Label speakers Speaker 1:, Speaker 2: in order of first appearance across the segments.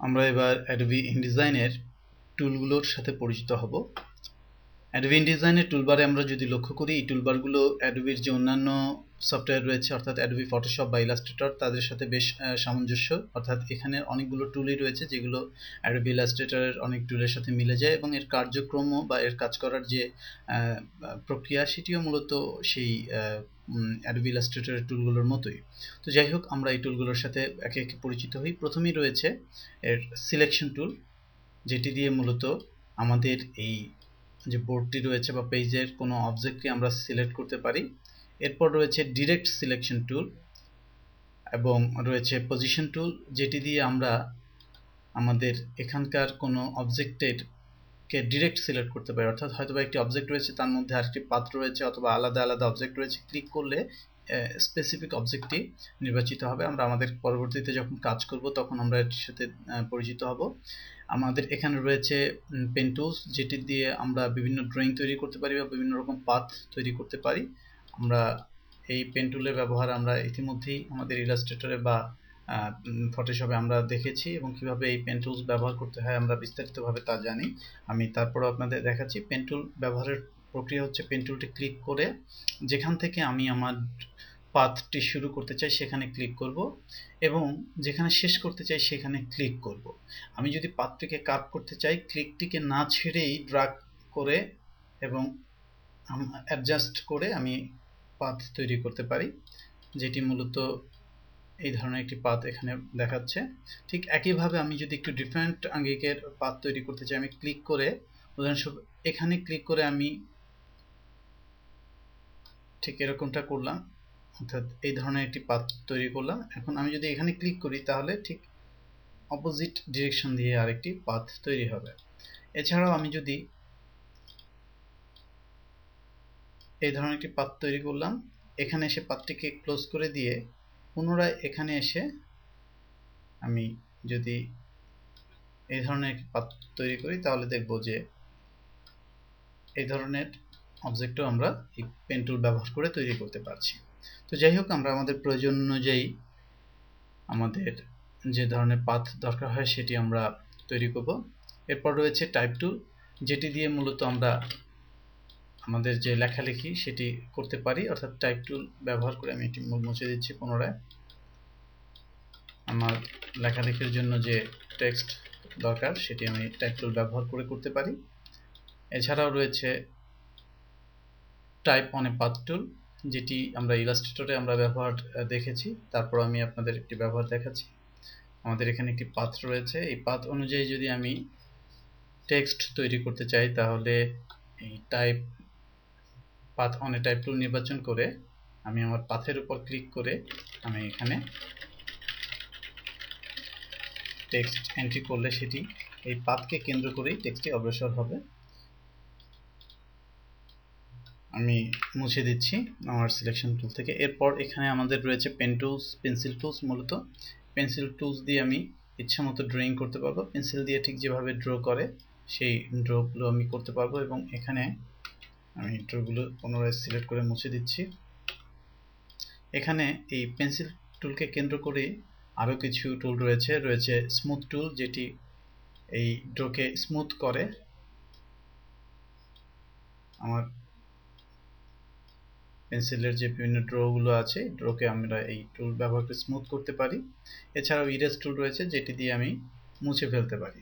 Speaker 1: আমরা এবার Adobe InDesign এর টুলগুলোর সাথে পরিচিত হব। Adobe InDesign এর টুলবারে আমরা যদি লক্ষ্য করি, এই টুলবারগুলো Adobe এর যে অন্যান্য সফটওয়্যার রয়েছে অর্থাৎ Adobe Photoshop বা Illustrator তাদের সাথে বেশ সামঞ্জস্য, অর্থাৎ এখানে অনেকগুলো টুলই রয়েছে যেগুলো Adobe Illustrator এর অনেক টুলের সাথে মিলে যায় এবং এর কার্যক্রমও বা এর কাজ করার যে প্রক্রিয়া সেটিও মূলত সেই Adobe Illustrator এর টুলগুলোর মতোই। তো যাই হোক, আমরা এই টুলগুলোর সাথে একে একে পরিচিত হই। প্রথমেই রয়েছে এর সিলেকশন টুল, যেটি দিয়ে মূলত আমাদের এই যে বোর্ডটি রয়েছে বা পেজের কোনো অবজেক্টকে আমরা সিলেক্ট করতে পারি। এরপর রয়েছে ডিরেক্ট সিলেকশন টুল এবং রয়েছে পজিশন টুল, যেটি দিয়ে আমরা আমাদের এখানকার কোনো অবজেক্টের কে ডিরেক্ট সিলেক্ট করতে পারি, অর্থাৎ হয়তোবা একটি অবজেক্ট রয়েছে তার মধ্যে আরেকটি পাত্র রয়েছে অথবা আলাদা আলাদা অবজেক্ট রয়েছে, ক্লিক করলে স্পেসিফিক অবজেক্টটি নির্বাচিত হবে। আমরা আমাদের পরবর্তীতে যখন কাজ করব তখন আমরা এটির সাথে পরিচিত হব। আমাদের এখানে রয়েছে পেন টুলস, যেটি দিয়ে আমরা বিভিন্ন ড্রয়িং তৈরি করতে পারি বা বিভিন্ন রকম পাথ তৈরি করতে পারি। আমরা এই পেন টুলের ব্যবহার আমরা ইতিমধ্যেই আমাদের ইলাস্ট্রেটরে বা ফটোশপে আমরা দেখেছি এবং কিভাবে এই পেন টুলস ব্যবহার করতে হয় আমরা বিস্তারিতভাবে তা জানি। আমি তারপরও আপনাদের দেখাচ্ছি। পেন টুল ব্যবহারের প্রক্রিয়া হচ্ছে, পেন টুলটি ক্লিক করে যেখান থেকে আমি আমার পাথটি শুরু করতে চাই সেখানে ক্লিক করব এবং যেখানে শেষ করতে চাই সেখানে ক্লিক করব। আমি যদি পাথটিকে কাট করতে চাই, ক্লিকটিকে না ছেড়েই ড্র্যাগ করে এবং অ্যাডজাস্ট করে আমি পাথ তৈরি করতে পারি, যেটি মূলত এই ধরনের একটি পাথ এখানে দেখাচ্ছে। ঠিক একইভাবে আমি যদি একটু ডিফারেন্ট আঙ্গিকের পাথ তৈরি করতে চাই, আমি ক্লিক করে উদাহরণস্বরূপ এখানে ক্লিক করে আমি ঠিক এরকমটা করলাম, অর্থাৎ এই ধরনের একটি পাথ তৈরি করলাম। এখন আমি যদি এখানে ক্লিক করি তাহলে ঠিক অপোজিট ডিরেকশন দিয়ে আরেকটি পাথ তৈরি হবে। এছাড়াও আমি যদি এই ধরনের একটি পাথ তৈরি করলাম, এখানে এসে পাথটিকে ক্লোজ করে দিয়ে পুনরায় এখানে এসে আমি যদি এই ধরনের একটি পাথ তৈরি করি তাহলে দেখব যে এই ধরনের অবজেক্টও আমরা এই পেন টুল ব্যবহার করে তৈরি করতে পারছি। তো যাই হোক, আমরা আমাদের প্রয়োজন অনুযায়ী আমাদের যে ধরনের পাথ দরকার হয় সেটি আমরা তৈরি করব। এরপর রয়েছে টাইপ টুল, যেটি দিয়ে মূলত আমরা আমাদের যে লেখালেখি সেটি করতে পারি, অর্থাৎ টাইপ টুল ব্যবহার করে আমি এটি মুছে দিচ্ছি পুনরায়। আমার লেখালেখির জন্য যে টেক্সট দরকার সেটি আমি টাইপ টুল ব্যবহার করে করতে পারি। এছাড়াও রয়েছে টাইপ অন এ পাথ টুল, যেটি আমরা ইলাস্ট্রেটরে আমরা ব্যবহার দেখেছি, তারপর আমি আপনাদের একটি ব্যবহার দেখাচ্ছি। আমাদের এখানে একটি পাথ রয়েছে, এই পাথ অনুযায়ী যদি আমি টেক্সট তৈরি করতে চাই তাহলে এই type path on a type টুল নির্বাচন করে আমি আমার পাথের উপর ক্লিক করে আমি এখানে টেক্সট এন্ট্রি করলে সেটি এই পাথকে কেন্দ্র করেই টেক্সটটি অগ্রসর হবে। আমি মুছে দিচ্ছি আমার সিলেকশন টুল থেকে। এরপর এখানে আমাদের রয়েছে পেন টুলস, পেন্সিল টুলস। মূলত পেন্সিল টুলস দিয়ে আমি ইচ্ছামতো ড্রয়িং করতে পারবো, পেন্সিল দিয়ে ঠিক যেভাবে ড্র করে সেই ড্রগুলো আমি করতে পারবো। এবং এখানে আমি ড্রগুলো পুনরায় সিলেক্ট করে মুছে দিচ্ছি। এখানে এই পেন্সিল টুলকে কেন্দ্র করে আরও কিছু টুল রয়েছে স্মুথ টুল, যেটি এই ড্রকে স্মুথ করে আমার পেন্সিলের যে বিভিন্ন ড্রগুলো আছে ড্রকে আমরা এই টুল ব্যবহার করে স্মুথ করতে পারি। এছাড়াও ইরেজ টুল রয়েছে, যেটি দিয়ে আমি মুছে ফেলতে পারি।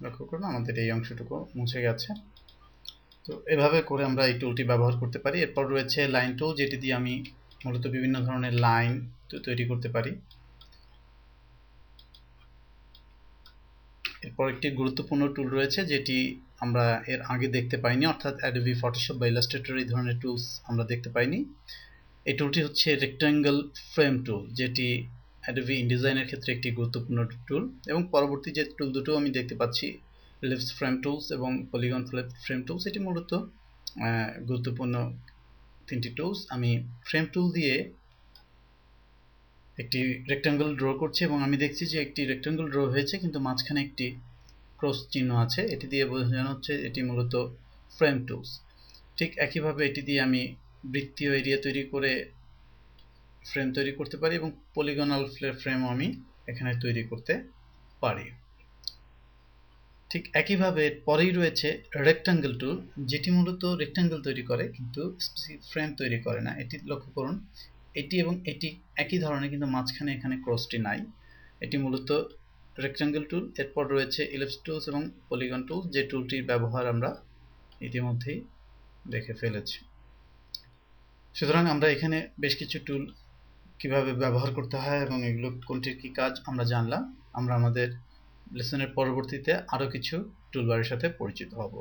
Speaker 1: লক্ষ্য করুন আমাদের এই অংশটুকু মুছে গেছে। তো এভাবে করে আমরা এই টুলটি ব্যবহার করতে পারি। এরপর রয়েছে লাইন টুল, যেটি দিয়ে আমি মূলত বিভিন্ন ধরনের লাইন তৈরি করতে পারি। এরপর একটি গুরুত্বপূর্ণ টুল রয়েছে যেটি আমরা এর আগে দেখতে পাইনি, অর্থাৎ Adobe Photoshop বা Illustrator এই ধরনের টুলস আমরা দেখতে পাইনি। এই টুলটি হচ্ছে রেক্ট্যাঙ্গেল ফ্রেম টুল, যেটি Adobe InDesign এর ক্ষেত্রে একটি গুরুত্বপূর্ণ টুল। এবং পরবর্তী যে টুল দুটো আমি দেখতে পাচ্ছি, ellipse ফ্রেম টুলস এবং পলিগন ফ্রেম টুলস, এটি মূলত গুরুত্বপূর্ণ তিনটি টুলস। আমি ফ্রেম টুল দিয়ে একটি রেক্টাঙ্গল ড্র করছি এবং আমি দেখছি যে একটি রেক্টাঙ্গল ড্র হয়েছে, কিন্তু মাঝখানে একটি ক্রস চিহ্ন আছে। এটি দিয়ে বোঝানো হচ্ছে এটি মূলত ফ্রেম টুলস। ঠিক একইভাবে এটি দিয়ে আমি বৃত্তীয় এরিয়া তৈরি করে ফ্রেম তৈরি করতে পারি এবং পলিগনাল ফ্রেমও আমি এখানে তৈরি করতে পারি। ঠিক একইভাবে পরেই রয়েছে রেক্টাঙ্গল টুল, যেটি মূলত রেক্টাঙ্গল তৈরি করে কিন্তু স্পেসিফিক ফ্রেম তৈরি করে না। এটি লক্ষ্য করুন, এটি এবং এটি একই ধরনের, কিন্তু মাঝখানে এখানে ক্রসটি নাই। এটি মূলত রেক্টাঙ্গল টুল। এরপর রয়েছে ইলিপস টুলস এবং পলিগন টুলস, যে টুলটির ব্যবহার আমরা ইতিমধ্যেই দেখে ফেলেছি। সুতরাং আমরা এখানে বেশ কিছু টুল কিভাবে ব্যবহার করতে হয় এবং এগুলো কোনটির কি কাজ আমরা জানলাম। আমরা আমাদের লেসনের পরবর্তীতে আরো কিছু টুলবারের সাথে পরিচিত হব।